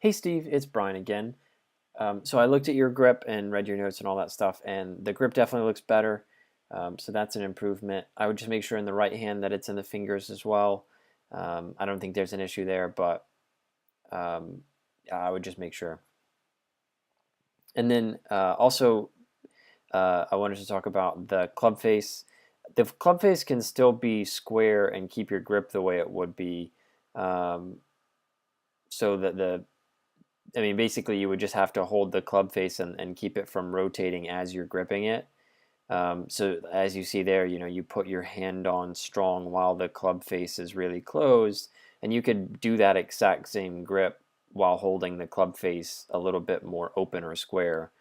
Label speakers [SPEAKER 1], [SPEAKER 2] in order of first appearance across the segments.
[SPEAKER 1] Hey Steve, it's Brian again. So I looked at your grip and read your notes and all that stuff, and the grip definitely looks better. So that's an improvement. I would just make sure in the right hand that it's in the fingers as well. I don't think there's an issue there, but um, yeah, I would just make sure. And then also, I wanted to talk about the club face. The club face can still be square and keep your grip the way it would be. Um, so that I mean, basically, you would just have to hold the club face and keep it from rotating as you're gripping it. So as you see there, you put your hand on strong while the club face is really closed, and you could do that exact same grip while holding the club face a little bit more open or square.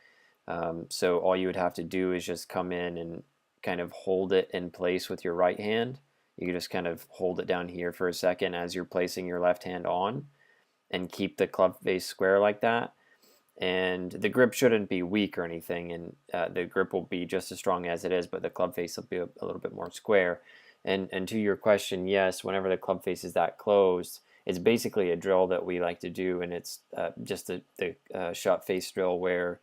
[SPEAKER 1] So all you would have to do is just come in and kind of hold it in place with your right hand. You can just kind of hold it down here for a second as you're placing your left hand on and keep the club face square like that. And the grip shouldn't be weak or anything, and the grip will be just as strong as it is, but the club face will be a little bit more square. And to your question, yes, whenever the club face is that closed, it's basically a drill that we like to do, and it's just the shut face drill where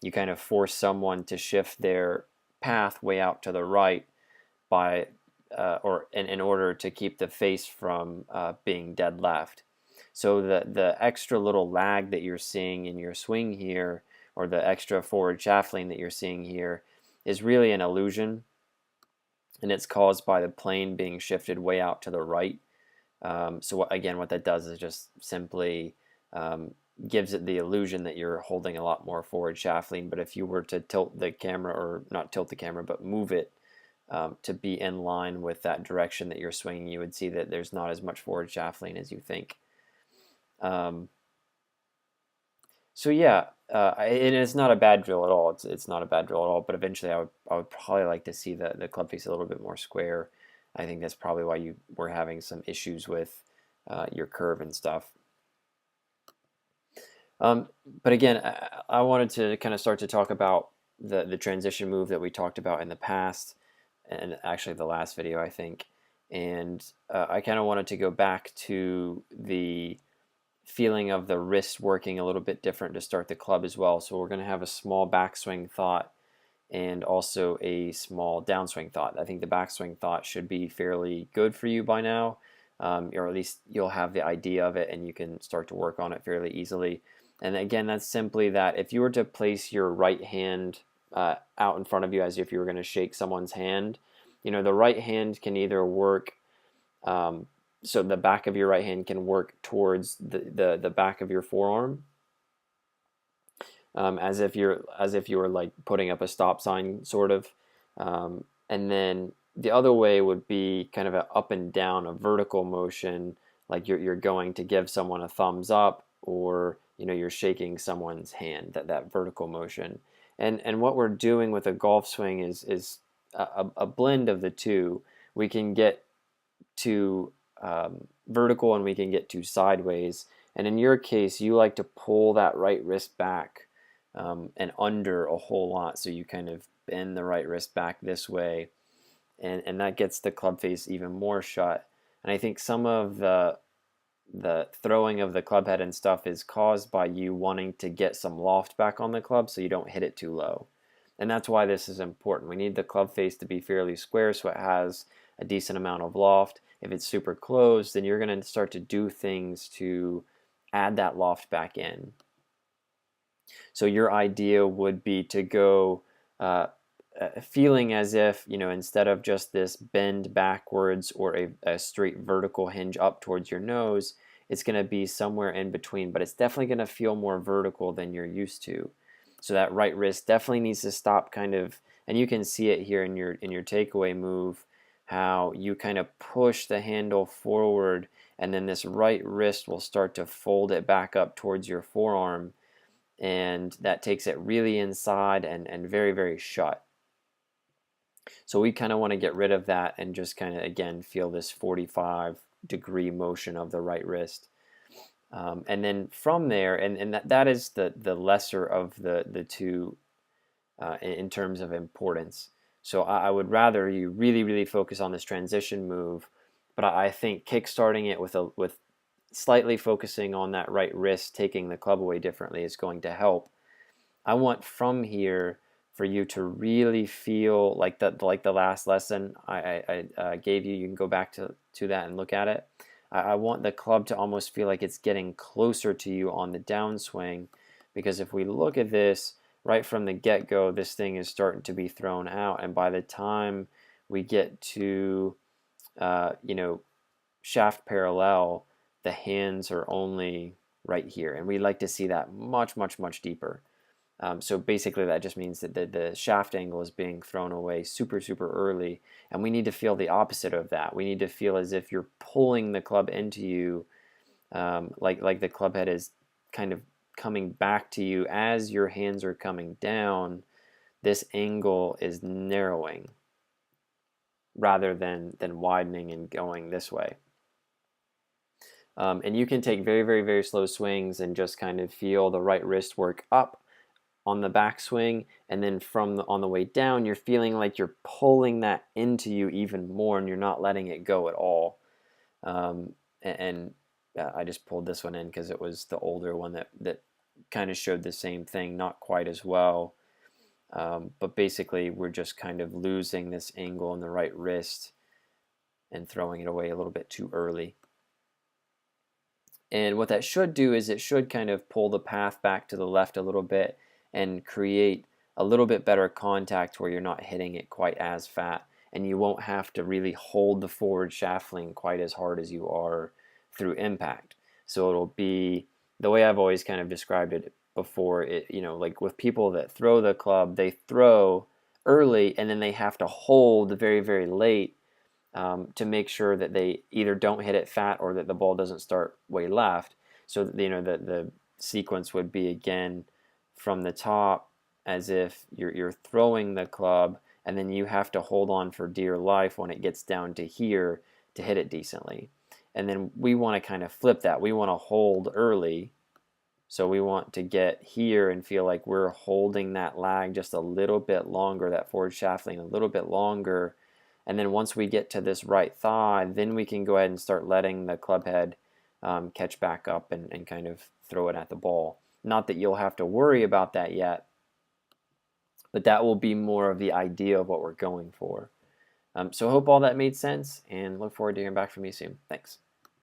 [SPEAKER 1] you kind of force someone to shift their path way out to the right by or in order to keep the face from being dead left. So the extra little lag that you're seeing in your swing here, or the extra forward shaft lean that you're seeing here, is really an illusion, and it's caused by the plane being shifted way out to the right. So again, what that does is just simply gives it the illusion that you're holding a lot more forward shaft lean. But if you were to tilt the camera, or not tilt the camera, but move it to be in line with that direction that you're swinging, you would see that there's not as much forward shaft lean as you think. Um, so yeah, it's not a bad drill at all. It's not a bad drill at all. But eventually, I would probably like to see the club face a little bit more square. I think that's probably why you were having some issues with your curve and stuff. Um, but again, I wanted to kind of start to talk about the transition move that we talked about in the past, and actually the last video, I think. And I kind of wanted to go back to the feeling of the wrist working a little bit different to start the club as well. So we're going to have a small backswing thought and also a small downswing thought. I think the backswing thought should be fairly good for you by now, or at least you'll have the idea of it and you can start to work on it fairly easily. And again, that's simply that if you were to place your right hand out in front of you as if you were going to shake someone's hand, the right hand can either work um, so the back of your right hand can work towards the back of your forearm, as if you were like putting up a stop sign, sort of. And then the other way would be kind of an up and down, a vertical motion, like you're going to give someone a thumbs up, or you're shaking someone's hand. That vertical motion. And what we're doing with a golf swing is a blend of the two. We can get to vertical and we can get to sideways. And in your case, you like to pull that right wrist back and under a whole lot. So you kind of bend the right wrist back this way, and that gets the club face even more shut. And I think some of the throwing of the club head and stuff is caused by you wanting to get some loft back on the club so you don't hit it too low. And that's why this is important. We need the club face to be fairly square so it has a decent amount of loft. If it's super closed, then you're going to start to do things to add that loft back in. So your idea would be to go feeling as if, instead of just this bend backwards or a straight vertical hinge up towards your nose, it's going to be somewhere in between, but it's definitely going to feel more vertical than you're used to. So that right wrist definitely needs to stop kind of, and you can see it here in your takeaway move, how you kind of push the handle forward, and then this right wrist will start to fold it back up towards your forearm, and that takes it really inside and very, very shut. So we kind of want to get rid of that and just kind of, again, feel this 45-degree motion of the right wrist. And then from there, and that is the lesser of the two in terms of importance. So I would rather you really, really focus on this transition move, but I think kickstarting it with slightly focusing on that right wrist, taking the club away differently is going to help. I want from here for you to really feel like the last lesson I gave you. You can go back to that and look at it. I want the club to almost feel like it's getting closer to you on the downswing, because if we look at this right from the get-go, this thing is starting to be thrown out, and by the time we get to you know, shaft parallel, the hands are only right here, and we like to see that much, much, much deeper. So basically that just means that the shaft angle is being thrown away super, super early, and we need to feel the opposite of that. We need to feel as if you're pulling the club into you, like the club head is kind of coming back to you as your hands are coming down. This angle is narrowing rather than widening and going this way. And you can take very, very, very slow swings and just kind of feel the right wrist work up on the backswing, and then on the way down, you're feeling like you're pulling that into you even more, and you're not letting it go at all. And I just pulled this one in because it was the older one that kind of showed the same thing, not quite as well. But basically, we're just kind of losing this angle in the right wrist and throwing it away a little bit too early. And what that should do is it should kind of pull the path back to the left a little bit and create a little bit better contact where you're not hitting it quite as fat, and you won't have to really hold the forward shaft fling quite as hard as you are through impact. So it'll be the way I've always kind of described it before. Like with people that throw the club, they throw early and then they have to hold very, very late to make sure that they either don't hit it fat or that the ball doesn't start way left. So the sequence would be again from the top, as if you're throwing the club, and then you have to hold on for dear life when it gets down to here to hit it decently. And then we want to kind of flip that. We want to hold early, so we want to get here and feel like we're holding that lag just a little bit longer, that forward shaft lane a little bit longer. And then once we get to this right thigh, then we can go ahead and start letting the club head catch back up and kind of throw it at the ball. Not that you'll have to worry about that yet, but that will be more of the idea of what we're going for. So I hope all that made sense, and look forward to hearing back from you soon. Thanks.